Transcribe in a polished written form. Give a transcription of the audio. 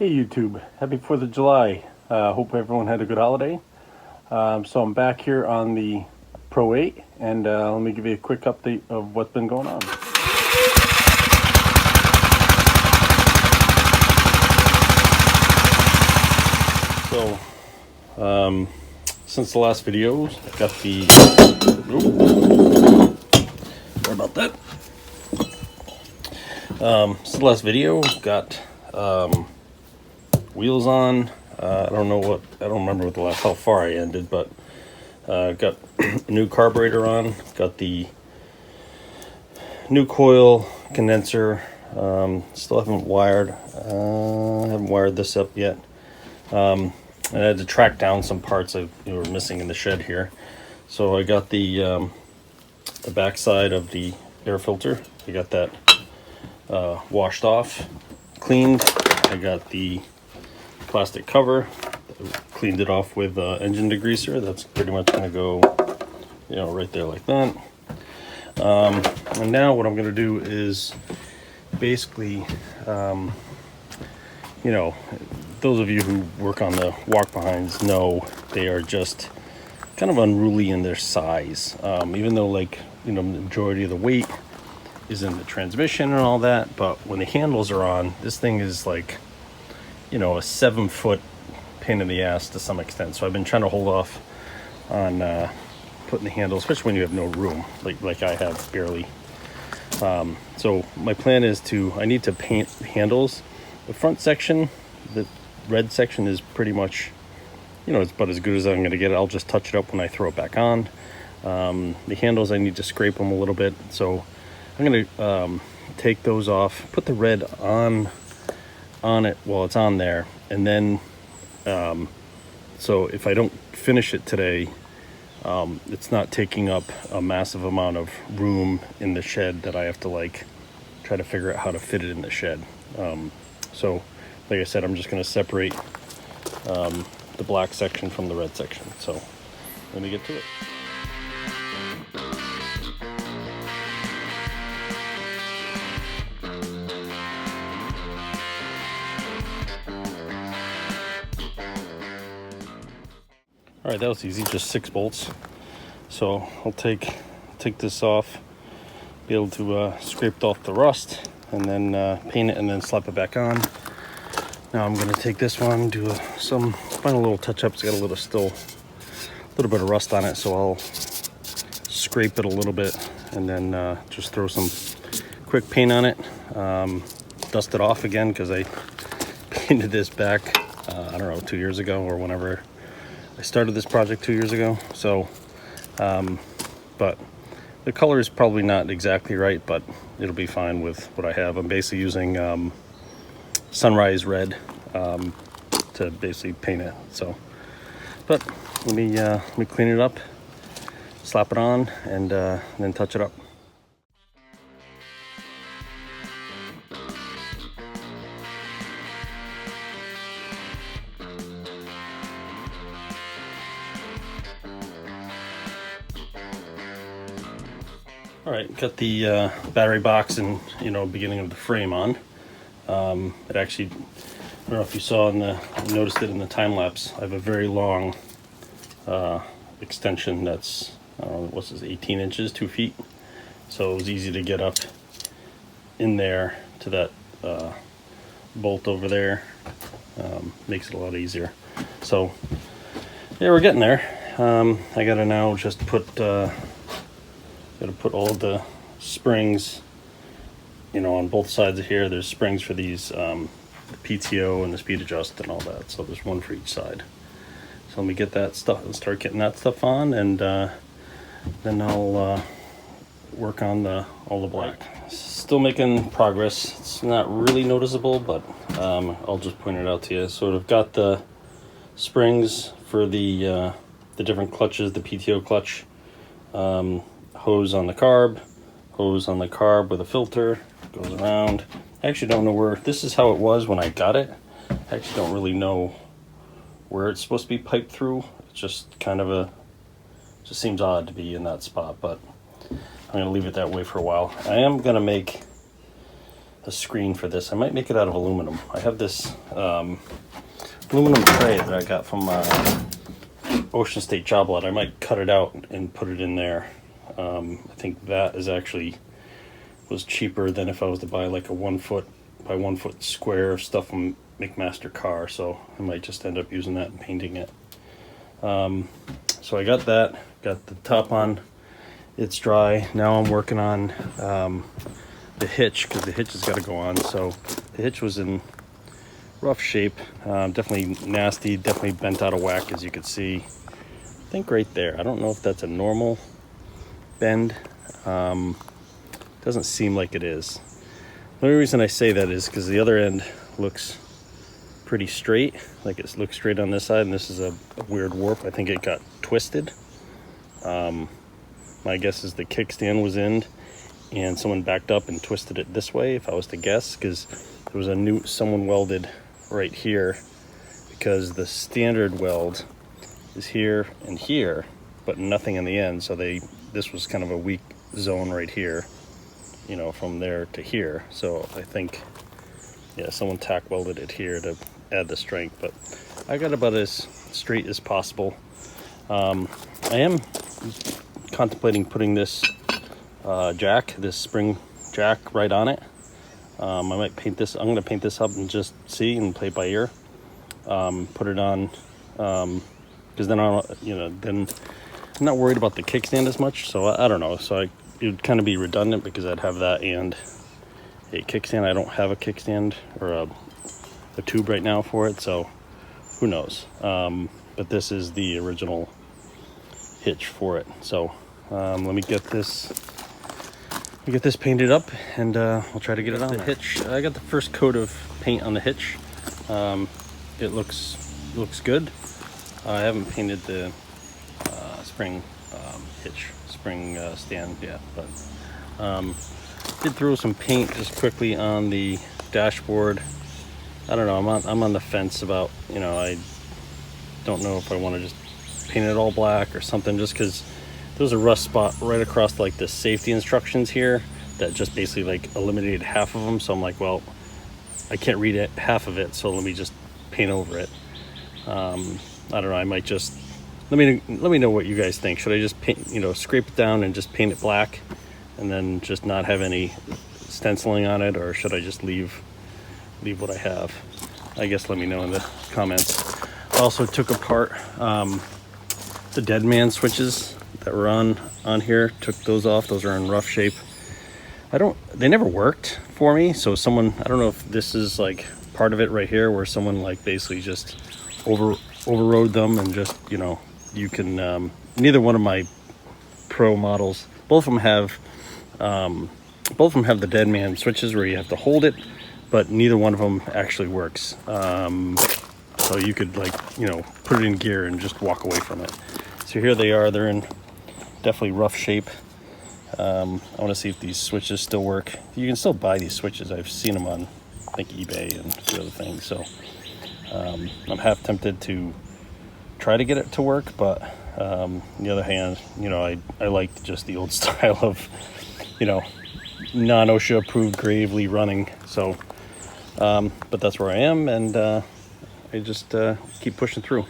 Hey YouTube, happy 4th of July. Hope everyone had a good holiday. So I'm back here on the Pro 8 and let me give you a quick update of what's been going on. So since the last video, I got the sorry about that. Since the last video, got wheels on. I don't remember how far I ended, but got a new carburetor on, got the new coil condenser. Still haven't wired this up yet. I had to track down some parts that were missing in the shed here. So I got the backside of the air filter. I got that washed off, cleaned. I got the plastic cover, cleaned it off with engine degreaser. That's pretty much going to go, right there like that. And now what I'm going to do is basically, those of you who work on the walk behinds know they are just kind of unruly in their size. Even though the majority of the weight is in the transmission and all that, but when the handles are on, this thing is like, a 7-foot pain in the ass to some extent. So I've been trying to hold off on putting the handles, especially when you have no room, like I have barely. So my plan is I need to paint the handles. The front section, the red section, is pretty much, it's about as good as I'm going to get it. I'll just touch it up when I throw it back on. The handles, I need to scrape them a little bit. So I'm going to take those off, put the red on it while it's on there, and then so if I don't finish it today, it's not taking up a massive amount of room in the shed that I have to try to figure out how to fit it in the shed. So like I said, I'm just going to separate the black section from the red section. So let me get to it. All right, that was easy, just 6 bolts. So I'll take this off, be able to scrape off the rust, and then paint it, and then slap it back on. Now I'm gonna take this one, do some final little touch-ups. Got a little bit of rust on it, so I'll scrape it a little bit, and then just throw some quick paint on it. Dust it off again, because I painted this back, I don't know, 2 years ago, or whenever I started this project 2 years ago. So but the color is probably not exactly right, but it'll be fine with what I have. I'm basically using sunrise red to basically paint it. So, but let me clean it up, slap it on, and then touch it up. All right, got the battery box and beginning of the frame on. It actually, I don't know if you saw noticed it in the time lapse. I have a very long extension that's, I don't know, what's this, 18 inches, 2 feet. So it was easy to get up in there to that bolt over there. Makes it a lot easier. So yeah, we're getting there. I gotta now just put all the springs, on both sides of here. There's springs for these, the PTO and the speed adjust and all that. So there's one for each side. So let me get that stuff and start getting that stuff on, and then I'll work on all the black. Still making progress. It's not really noticeable, but I'll just point it out to you. So I've got the springs for the different clutches, the PTO clutch. Hose on the carb with a filter, goes around. I actually don't know where, this is how it was when I got it. I actually don't really know where it's supposed to be piped through. It's just kind of just seems odd to be in that spot, but I'm gonna leave it that way for a while. I am gonna make a screen for this. I might make it out of aluminum. I have this aluminum tray that I got from Ocean State job lot. I might cut it out and put it in there. I think that is actually was cheaper than if I was to buy like a 1 foot by 1 foot square of stuff from McMaster Car. So I might just end up using that and painting it. So I got that, got the top on. It's dry. Now I'm working on the hitch, because the hitch has got to go on. So the hitch was in rough shape, definitely nasty, definitely bent out of whack, as you could see. I think right there. I don't know if that's a normal bend. Doesn't seem like it is. The only reason I say that is because the other end looks pretty straight, like it looks straight on this side, and this is a weird warp. I think it got twisted. My guess is the kickstand was in and someone backed up and twisted it this way, if I was to guess, because there was someone welded right here, because the standard weld is here and here, but nothing in the end. So this was kind of a weak zone right here, you know, from there to here. So I think, yeah, someone tack welded it here to add the strength, but I got about as straight as possible. I am contemplating putting this this spring jack right on it. I might paint this. I'm going to paint this up and just see and play it by ear. Put it on, because then then I'm not worried about the kickstand as much. So I don't know. So it would kind of be redundant, because I'd have that and a kickstand. I don't have a kickstand or a tube right now for it, so who knows. But this is the original hitch for it. So let me get this painted up, and I'll try to get it on the hitch. I got the first coat of paint on the hitch. It looks good. I haven't painted the spring hitch spring stand yet, but did throw some paint just quickly on the dashboard. I don't know, I'm on the fence about, I don't know if I want to just paint it all black or something, just because there's a rust spot right across like the safety instructions here that just basically like eliminated half of them. So I'm like, well, I can't read it, half of it, so let me just paint over it. I don't know, I might just, let me know what you guys think. Should I just paint, scrape it down and just paint it black and then just not have any stenciling on it, or should I just leave what I have? I guess let me know in the comments. I also took apart the dead man switches that were on here. Took those off. Those are in rough shape. They never worked for me. So I don't know if this is like part of it right here, where someone like basically just overrode them, and just, you can, neither one of my pro models, both of them have the dead man switches where you have to hold it, but neither one of them actually works. So you could put it in gear and just walk away from it. So here they are. They're in definitely rough shape. I want to see if these switches still work. You can still buy these switches. I've seen them on, I think, eBay and a few other things. So I'm half tempted to try to get it to work, but on the other hand, I like just the old style of, non-OSHA approved Gravely running. So, but that's where I am, and I just keep pushing through.